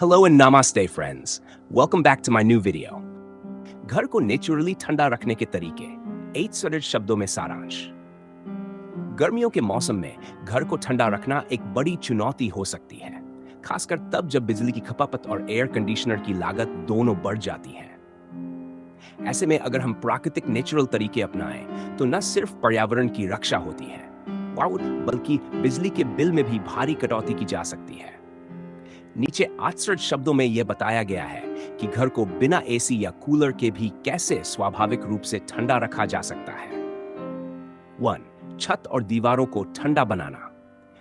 Hello and namaste friends. Welcome back to my new video. घर को naturally ठंडा रखने के तरीके 8 सरल शब्दों में सारांश। गर्मियों के मौसम में घर को ठंडा रखना एक बड़ी चुनौती हो सकती है, खासकर तब जब बिजली की खपत और एयर कंडीशनर की लागत दोनों बढ़ जाती है। ऐसे में अगर हम प्राकृतिक नेचुरल तरीके अपनाएं तो न सिर्फ पर्यावरण की रक्षा होती है बल्कि बिजली के बिल में भी भारी कटौती की जा सकती है। नीचे 8 सरल शब्दों में यह बताया गया है कि घर को बिना एसी या कूलर के भी कैसे स्वाभाविक रूप से ठंडा रखा जा सकता है। 1. छत और दीवारों को ठंडा बनाना।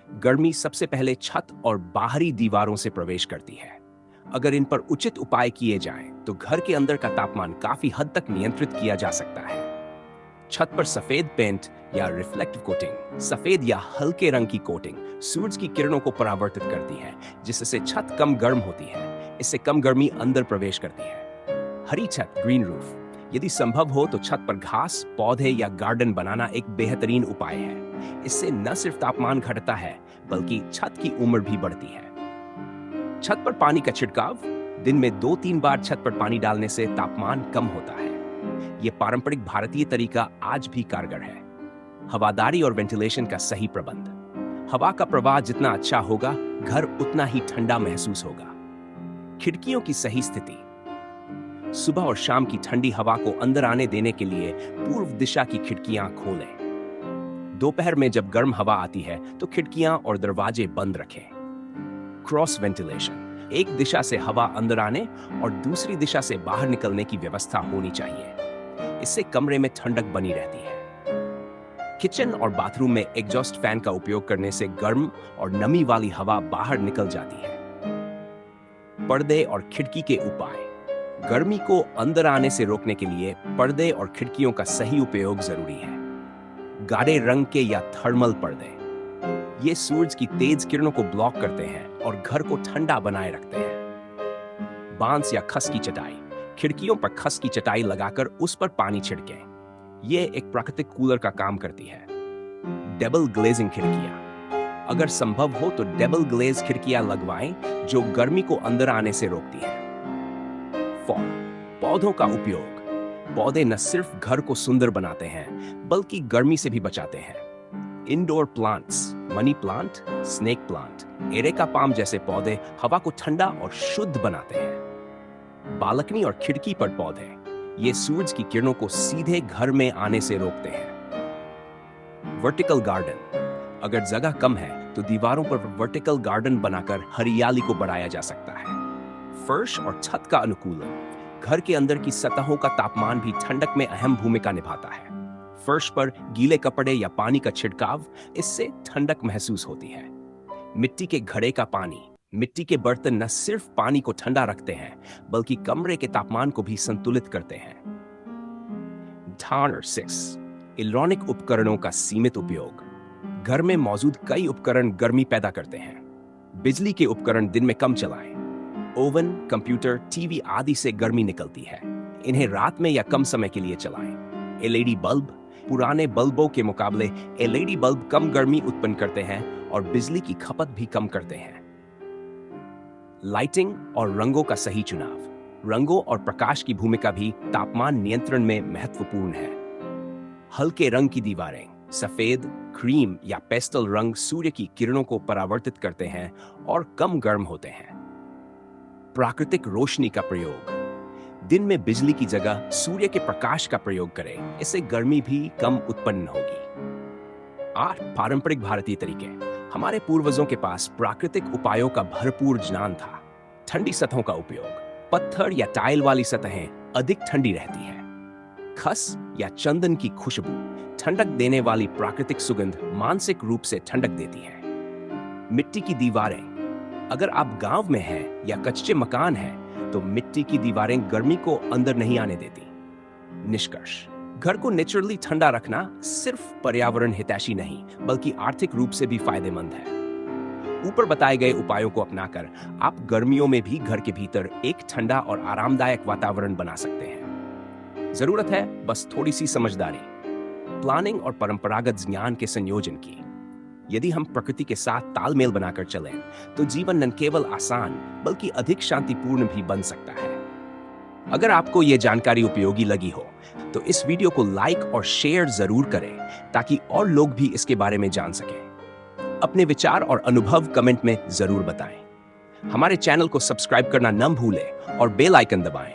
गर्मी सबसे पहले छत और बाहरी दीवारों से प्रवेश करती है। अगर इन पर उचित उपाय किए जाएं, तो घर के अंदर का तापमान काफी हद तक नियंत्रित किया जा सकता है। छत पर सफेद पेंट या रिफ्लेक्टिव कोटिंग, सफेद या हल्के रंग की कोटिंग सूरज की किरणों को परावर्तित करती है, जिससे छत कम गर्म होती है। इससे कम गर्मी अंदर प्रवेश करती है। हरी छत, ग्रीन रूफ। यदि संभव हो तो छत पर घास, पौधे या गार्डन बनाना एक बेहतरीन उपाय है। इससे न सिर्फ तापमान घटता है, बल्कि छत की उम्र भी बढ़ती है। छत पर पानी का छिड़काव। दिन में 2-3 बार छत पर पानी डालने से तापमान कम होता है। यह पारंपरिक भारतीय तरीका आज भी कारगर है। हवादारी और वेंटिलेशन का सही प्रबंध। हवा का प्रवाह जितना अच्छा होगा, घर उतना ही ठंडा महसूस होगा। खिड़कियों की सही स्थिति। सुबह और शाम की ठंडी हवा को अंदर आने देने के लिए पूर्व दिशा की खिड़कियां खोलें। दोपहर में जब गर्म हवा आती है तो खिड़कियां और दरवाजे बंद रखें। Cross ventilation. एक दिशा से हवा अंदर आने और दूसरी दिशा से बाहर निकलने की व्यवस्था होनी चाहिए। इससे कमरे में ठंडक बनी रहती है। किचन और बाथरूम में एग्जॉस्ट फैन का उपयोग करने से गर्म और नमी वाली हवा बाहर निकल जाती है। पर्दे और खिड़की के उपाय। गर्मी को अंदर आने से रोकने के लिए पर्दे और खिड़कियों का सही उपयोग जरूरी है। गाढ़े रंग के या थर्मल पर्दे, ये सूरज की तेज किरणों को ब्लॉक करते हैं और घर को ठंडा बनाए रखते हैं। बांस या खस की चटाई। खिड़कियों पर खस की चटाई लगाकर उस पर पानी छिड़कें। यह एक प्राकृतिक कूलर का काम करती है। डबल ग्लेजिंग खिड़कियां। अगर संभव हो तो डबल ग्लेज खिड़कियां लगवाएं, जो गर्मी को अंदर आने से रोकती है। 4. पौधों का उपयोग। पौधे न सिर्फ घर को सुंदर बनाते हैं, बल्कि गर्मी से भी बचाते हैं। Indoor plants, money plant, snake plant, areca palm जैसे पौधे हवा को ठंडा और शुद्ध बनाते हैं। बालकनी और खिड़की पर पौधे, ये सूरज की किरणों को सीधे घर में आने से रोकते हैं। Vertical garden. अगर जगह कम है तो दीवारों पर वर्टिकल गार्डन बनाकर हरियाली को बढ़ाया जा सकता है। फर्श और छत का अनुकूलन। घर के अंदर की सतहों का तापमान भी ठंडक में अहम भूमिका निभाता है। फर्श पर गीले कपड़े या पानी का छिड़काव, इससे ठंडक महसूस होती है। मिट्टी के घड़े का पानी। मिट्टी के बर्तन न सिर्फ पानी को ठंडा रखते हैं, बल्कि कमरे के तापमान को भी संतुलित करते हैं। 6. इलेक्ट्रॉनिक उपकरणों का सीमित उपयोग। घर में मौजूद कई उपकरण गर्मी पैदा करते हैं। बिजली के उपकरण दिन में कम चलाएं। ओवन, कंप्यूटर, टीवी आदि से गर्मी निकलती है। इन्हें रात में या कम समय के लिए चलाएं। LED bulb. पुराने बल्बों के मुकाबले एलईडी बल्ब कम गर्मी उत्पन्न करते हैं और बिजली की खपत भी कम करते हैं। लाइटिंग और रंगों का सही चुनाव। रंगों और प्रकाश की भूमिका भी तापमान नियंत्रण में महत्वपूर्ण है। हल्के रंग की दीवारें, सफेद, क्रीम या पेस्टल रंग सूर्य की किरणों को परावर्तित करते हैं और कम गर्म होते हैं। प्राकृतिक रोशनी का प्रयोग। दिन में बिजली की जगह सूर्य के प्रकाश का प्रयोग करें, इससे गर्मी भी कम उत्पन्न होगी। 8. पारंपरिक भारतीय तरीके। हमारे पूर्वजों के पास प्राकृतिक उपायों का भरपूर ज्ञान था। ठंडी सतहों का उपयोग। पत्थर या टाइल वाली सतहें अधिक ठंडी रहती हैं। खस या चंदन की खुशबू, ठंडक देने वाली प्राकृतिक सुगंध, मानसिक रूप से ठंडक देती है। मिट्टी की दीवारें। अगर आप गांव में हैं या कच्चे मकान हैं, तो मिट्टी की दीवारें गर्मी को अंदर नहीं आने देती। निष्कर्ष। घर को नेचुरली ठंडा रखना सिर्फ पर्यावरण हितैषी नहीं, बल्कि आर्थिक रूप से भी फायदेमंद है। ऊपर बताए गए उपायों को अपनाकर आप गर्मियों में भी घर के भीतर एक ठंडा और आरामदायक वातावरण बना सकते हैं। जरूरत है बस थोड़ी सी समझदारी, प्लानिंग और परंपरागत ज्ञान के संयोजन की। यदि हम प्रकृति के साथ तालमेल बनाकर चलें तो जीवन न केवल आसान बल्कि अधिक शांतिपूर्ण भी बन सकता है। अगर आपको यह जानकारी उपयोगी लगी हो तो इस वीडियो को लाइक और शेयर जरूर करें ताकि और लोग भी इसके बारे में जान सकें। अपने विचार और अनुभव कमेंट में जरूर बताएं। हमारे चैनल को सब्सक्राइब करना न भूलें और बेल आइकन दबाएं